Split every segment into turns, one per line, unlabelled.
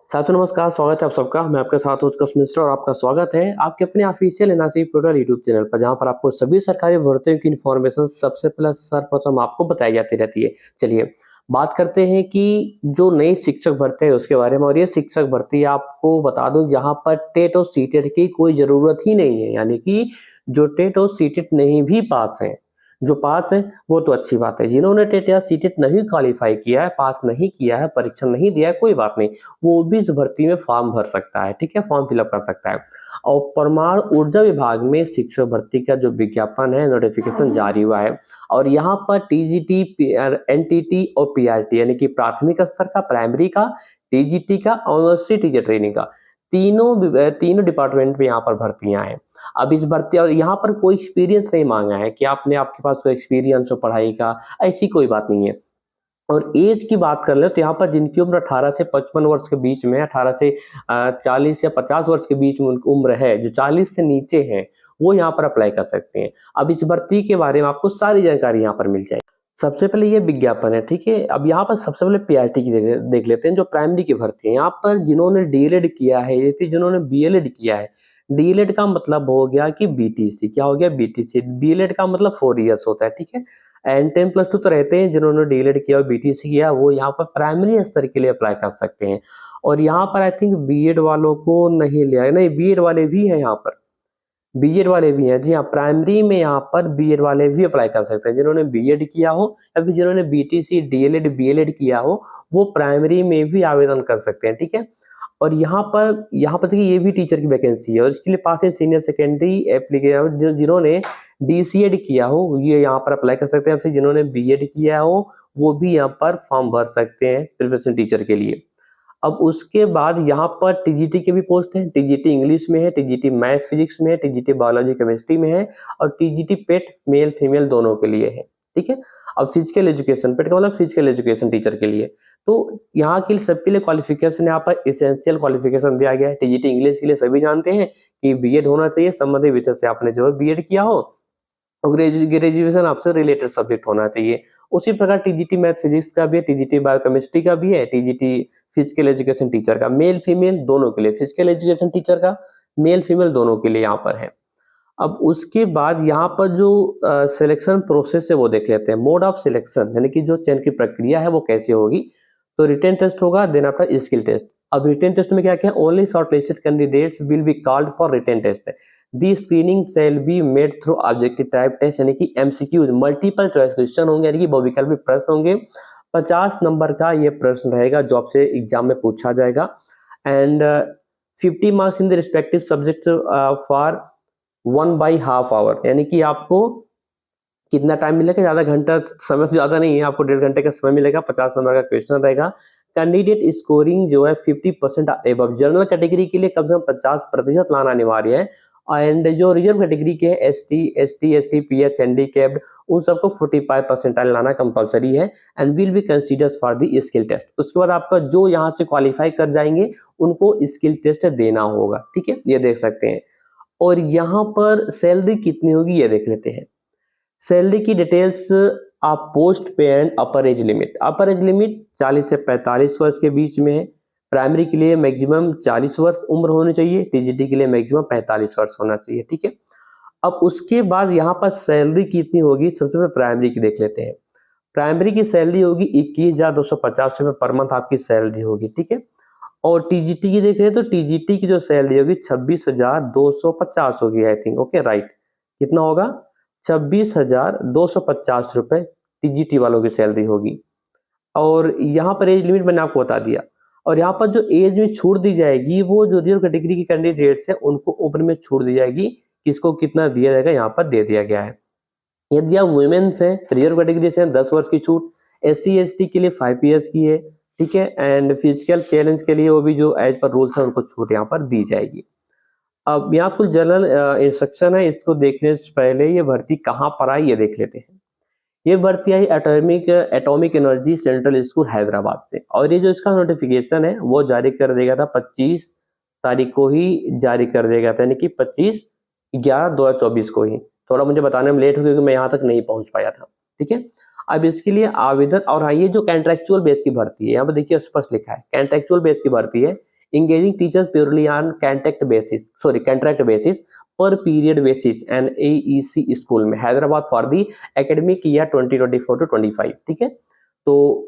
साथियों नमस्कार, स्वागत है आप सबका। मैं आपके साथ उत्कर्ष मिश्रा और आपका स्वागत है आपके अपने official NRC portal YouTube channel पर, जहां पर आपको सभी सरकारी भर्तियों की इन्फॉर्मेशन सबसे पहले सर्वप्रथम आपको बताई जाती रहती है। चलिए बात करते हैं कि जो नई शिक्षक भर्ती है उसके बारे में। और ये शिक्षक भर्ती आपको बता दूं जहां पर टेट और सीटेट की कोई जरूरत ही नहीं है, यानी कि जो टेट और सीटेट नहीं भी पास है, जो पास है वो तो अच्छी बात है। जिन्होंने टेट या सीटेट नहीं क्वालिफाई किया है, पास नहीं किया है, परीक्षा नहीं दिया है, कोई बात नहीं, वो भी इस भर्ती में फॉर्म भर सकता है। ठीक है, फॉर्म फिलअप कर सकता है। और परमाणु ऊर्जा विभाग में शिक्षक भर्ती का जो विज्ञापन है, नोटिफिकेशन जारी हुआ है। और यहाँ पर टीजीटी, एनटीटी और पीआरटी, यानी कि प्राथमिक स्तर का, प्राइमरी का, टीजीटी का और यूनिवर्सिटी टीचर ट्रेनिंग का, तीनों डिपार्टमेंट में यहाँ पर भर्तियां हैं। अब इस भर्ती, और यहाँ पर कोई एक्सपीरियंस नहीं मांगा है कि आपके पास कोई एक्सपीरियंस हो पढ़ाई का, ऐसी कोई बात नहीं है। और एज की बात कर ले तो यहाँ पर जिनकी उम्र 18 से 55 वर्ष के बीच में, 18 से 40 या 50 वर्ष के बीच में उनकी उम्र है, जो 40 से नीचे है, वो यहाँ पर अप्लाई कर सकते हैं। अब इस भर्ती के बारे में आपको सारी जानकारी यहाँ पर मिल जाएगी। सबसे पहले ये विज्ञापन है, ठीक है। अब यहाँ पर सबसे पहले पीआरटी की देख लेते हैं, जो प्राइमरी की भर्ती है। यहाँ पर जिन्होंने डीएलएड किया है या फिर जिन्होंने बीएलएड किया है, डीएलएड का मतलब हो गया कि बीटीसी, क्या हो गया, बीटीसी। बीएलएड का मतलब 4 इयर्स होता है, ठीक है। एंड 10+2 तो रहते हैं। जिन्होंने डीएलएड किया और बीटीसी किया वो यहाँ पर प्राइमरी स्तर के लिए अप्लाई कर सकते हैं। और यहाँ पर आई थिंक बीएड वालों को नहीं लिया है, नहीं, बीएड वाले भी हैं यहाँ पर, बीएड वाले भी हैं। जी हाँ, प्राइमरी में यहाँ पर बीएड वाले भी अप्लाई कर सकते हैं। जिन्होंने बीएड किया हो या फिर जिन्होंने बीटीसी, डीएलएड, बीएलएड किया हो, वो प्राइमरी में भी आवेदन कर सकते हैं, ठीक है। और यहाँ पर देखिए ये भी टीचर की वैकेंसी है, और इसके लिए पास है सीनियर सेकेंडरी एप्लीकेशन। जिन्होंने डीसीएड किया हो ये यहाँ पर अप्लाई कर सकते हैं, फिर जिन्होंने बीएड किया हो वो भी यहाँ पर फॉर्म भर सकते हैं प्रिपरेशन टीचर के लिए। अब उसके बाद यहाँ पर टीजीटी के भी पोस्ट हैं। टीजीटी इंग्लिश में है, टीजीटी मैथ्स फिजिक्स में है, टीजीटी बायोलॉजी केमिस्ट्री में है, और टीजीटी पेट मेल फीमेल दोनों के लिए है, ठीक है। अब फिजिकल एजुकेशन, पेट का मतलब फिजिकल एजुकेशन टीचर के लिए, तो यहाँ के लिए सबके लिए क्वालिफिकेशन यहाँ पर एसेंशियल क्वालिफिकेशन दिया गया है। टीजीटी इंग्लिश के लिए सभी जानते हैं कि बीएड होना चाहिए, संबंधित विषय से आपने जो है बीएड किया हो, और ग्रेजुएशन आपसे रिलेटेड सब्जेक्ट होना चाहिए। उसी प्रकार टीजीटी मैथ फिजिक्स का भी है, टीजीटी बायोकेमिस्ट्री का भी है, टीजीटी फिजिकल एजुकेशन टीचर का, मेल फीमेल दोनों के लिए, फिजिकल एजुकेशन टीचर का मेल फीमेल दोनों के लिए यहाँ पर है। अब उसके बाद यहाँ पर जो सिलेक्शन प्रोसेस है वो देख लेते हैं। मोड ऑफ सिलेक्शन, यानी कि जो चयन की प्रक्रिया है वो कैसे होगी। तो रिटन टेस्ट होगा, देन आफ्टर स्किल टेस्ट। अब रिटन टेस्ट में क्या क्या, only shortlisted candidates will be called for written test. The screening shall be made through objective type test, यानी कि एमसीक्यू, मल्टीपल चॉइस क्वेश्चन होंगे, यानी कि बहुविकल्पी प्रश्न होंगे। 50 नंबर का ये प्रश्न रहेगा जो आपसे एग्जाम में पूछा जाएगा। And 50 marks in the respective subject for 1/2 hour, यानी कि आपको कितना टाइम मिलेगा, ज्यादा घंटा समय से ज्यादा नहीं है, आपको 1.5 घंटे का समय मिलेगा। 50 नंबर का क्वेश्चन रहेगा। कैंडिडेट स्कोरिंग जो है 50% एबव। जनरल कैटेगरी के लिए कम से कम 50% लाना अनिवार्य है। एंड जो रिजर्व कैटेगरी के एसटी, पीएच, हैंडीकैप्ड, उन सबको 45% लाना कंपलसरी है। And will be considered for the skill test. उसके बाद आपका जो यहाँ से क्वालिफाई कर जाएंगे उनको स्किल टेस्ट देना होगा, ठीक है, ये देख सकते हैं। और यहाँ पर सैलरी कितनी होगी ये देख लेते हैं। सैलरी की डिटेल्स, आप पोस्ट पे एंड अपर एज लिमिट 40 से 45 वर्ष के बीच में है। प्राइमरी के लिए मैक्सिमम 40 वर्ष उम्र होनी चाहिए, टीजीटी के लिए मैक्सिमम 45 वर्ष होना चाहिए, ठीक है। अब उसके बाद यहाँ पर सैलरी कितनी होगी, सबसे पहले प्राइमरी की देख लेते हैं। प्राइमरी की सैलरी होगी 21,250 रुपये पर मंथ आपकी सैलरी होगी, ठीक है। और टीजीटी की देख रहे हैं तो टीजीटी की जो सैलरी होगी 26,250 होगी, आई थिंक, ओके, राइट। कितना होगा, 26,250 रुपए टीजीटी वालों की सैलरी होगी। और यहाँ पर एज लिमिट मैंने आपको बता दिया। और यहाँ पर जो एज में छूट दी जाएगी वो जो रिजर्व कैटेगरी के कैंडिडेट्स है उनको उम्र में छूट दी जाएगी। किसको कितना दिया जाएगा यहाँ पर दे दिया गया है। यदि आप वुमेन्स हैं, रिजर्व कैटेगरी से 10 वर्ष की छूट, एससी एसटी के लिए 5 ईयर्स की है, ठीक है। एंड फिजिकल चैलेंज के लिए वो भी जो एज पर रूल्स है उनको छूट यहाँ पर दी जाएगी। अब यहाँ कुछ जनरल इंस्ट्रक्शन है, इसको देखने से पहले ये भर्ती कहाँ पर आई ये देख लेते हैं। ये भर्ती आई atomic energy central school Hyderabad से। और ये जो इसका नोटिफिकेशन है वो जारी कर देगा था 25 तारीख को ही जारी कर देगा था, यानी कि 25/11/2024 को ही। थोड़ा मुझे बताने में लेट हो गया क्योंकि मैं यहाँ तक नहीं पहुंच पाया था, ठीक है। अब इसके लिए आवेदन, और हाँ, ये जो कॉन्ट्रेक्चुअल बेस की भर्ती है, यहाँ पर देखिए स्पष्ट लिखा है कॉन्ट्रेक्चुअल बेस की भर्ती है। engaging teachers purely on contract basis per period basis and AEC school में Hyderabad for the academic year 2024 to 25। ठीक है, तो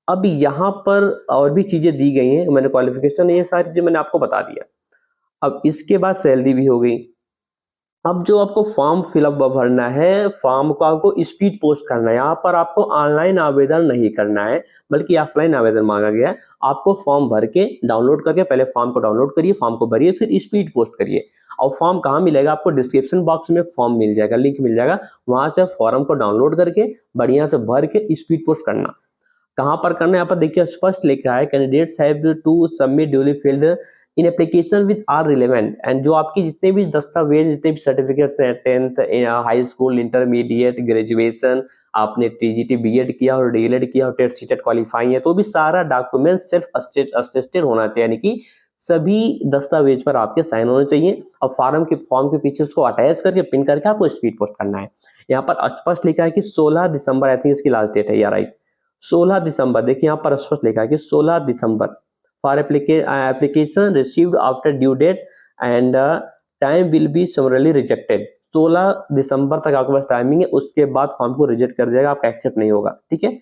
अब यहाँ पर और भी चीजें दी गई हैं, मैंने क्वालिफिकेशन ये सारी चीजें मैंने आपको बता दिया। अब इसके बाद सैलरी भी हो गई। अब जो आपको फॉर्म फिलअप भरना है, फॉर्म को आपको स्पीड पोस्ट करना है। यहाँ पर आपको ऑनलाइन आवेदन नहीं करना है, बल्कि ऑफलाइन आवेदन मांगा गया है। आपको फॉर्म भर के डाउनलोड करके, पहले फॉर्म को डाउनलोड करिए, फॉर्म को भरिए, फिर स्पीड पोस्ट करिए। और फॉर्म कहाँ मिलेगा आपको? डिस्क्रिप्शन बॉक्स में फॉर्म मिल जाएगा, लिंक मिल जाएगा, वहां से फॉर्म को डाउनलोड करके बढ़िया से भर के स्पीड पोस्ट करना। कहाँ पर करना है? यहाँ पर देखिए स्पष्ट लिखा है, candidates have to submit duly filled in application with are relevant, and जो आपकी जितने भी दस्तावेज, जितने भी सर्टिफिकेट्स हैं, 10th high school, intermediate, graduation, आपने टीजीटी बीएड किया और डीएलएड किया और टेट सीटेट क्वालिफाई है, तो भी सारा डॉक्यूमेंट सेल्फ असिस्टेड होना चाहिए, यानी कि सभी दस्तावेज पर आपके साइन होने चाहिए। और फॉर्म के पीछे उसको अटैच करके पिन करके आपको स्पीड पोस्ट करना है। यहाँ पर स्पष्ट लिखा है कि 16 दिसंबर आई थिंक इसकी लास्ट डेट है, या राइट, 16 दिसंबर। देखिए यहाँ पर स्पष्ट लिखा है कि 16 December for application received after due date and time will be summarily rejected. 16 दिसंबर तक आपके पास टाइमिंग है, उसके बाद फॉर्म को रिजेक्ट कर दिया जाएगा, आपका एक्सेप्ट नहीं होगा। ठीक है,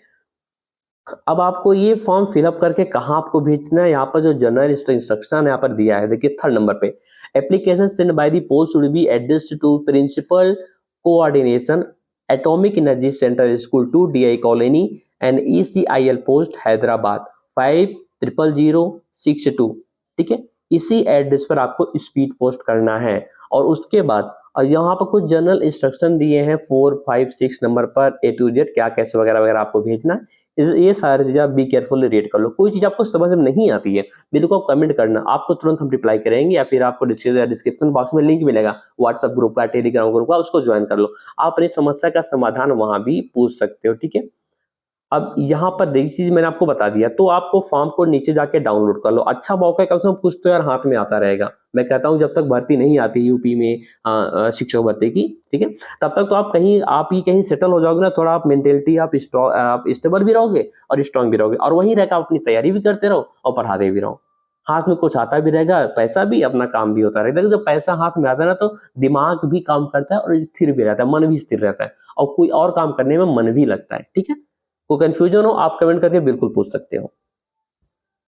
अब आपको ये फॉर्म फिलअप करके कहाँ आपको भेजना है? यहाँ पर जो जनरल इंस्ट्रक्शन है यहाँ पर दिया है, देखिए 3rd नंबर पे, application send by the post should be addressed to principal coordination atomic energy centre school 2 DI colony and ECIL post Hyderabad 500062। ठीक है, इसी एड्रेस पर आपको स्पीड पोस्ट करना है। और उसके बाद और यहाँ पर कुछ जनरल इंस्ट्रक्शन दिए हैं 4, 5, 6 नंबर पर A to Z क्या कैसे वगैरह वगैरह आपको भेजना है। ये सारी चीजें आप बी केयरफुली रीड कर लो। कोई चीज आपको समझ में नहीं आती है, बिल्कुल आप कमेंट करना, आपको तुरंत हम रिप्लाई करेंगे, या फिर आपको डिस्क्रिप्शन बॉक्स में लिंक मिलेगा व्हाट्सएप ग्रुप का, टेलीग्राम ग्रुप का, उसको ज्वाइन कर लो। आप अपनी समस्या का समाधान वहां भी पूछ सकते हो। ठीक है, अब यहाँ पर देखिए चीज मैंने आपको बता दिया, तो आपको फॉर्म को नीचे जाके डाउनलोड कर लो। अच्छा मौका है, कम से कम कुछ तो यार हाथ में आता रहेगा। मैं कहता हूँ जब तक भर्ती नहीं आती यूपी में शिक्षक भर्ती की, ठीक है, तब तक तो आप ही कहीं सेटल हो जाओगे ना, थोड़ा आप मेंटेलिटी आप स्टेबल भी रहोगे और स्ट्रांग भी रहोगे, और वहीं रहकर आप अपनी तैयारी भी करते रहो और पढ़ाते भी रहो। हाथ में कुछ आता भी रहेगा, पैसा भी, अपना काम भी होता रहेगा। जब पैसा हाथ में आता है ना, तो दिमाग भी काम करता है और स्थिर भी रहता है, मन भी स्थिर रहता है, और कोई और काम करने में मन भी लगता है। ठीक है, कोई कंफ्यूजन हो आप कमेंट करके बिल्कुल पूछ सकते हो।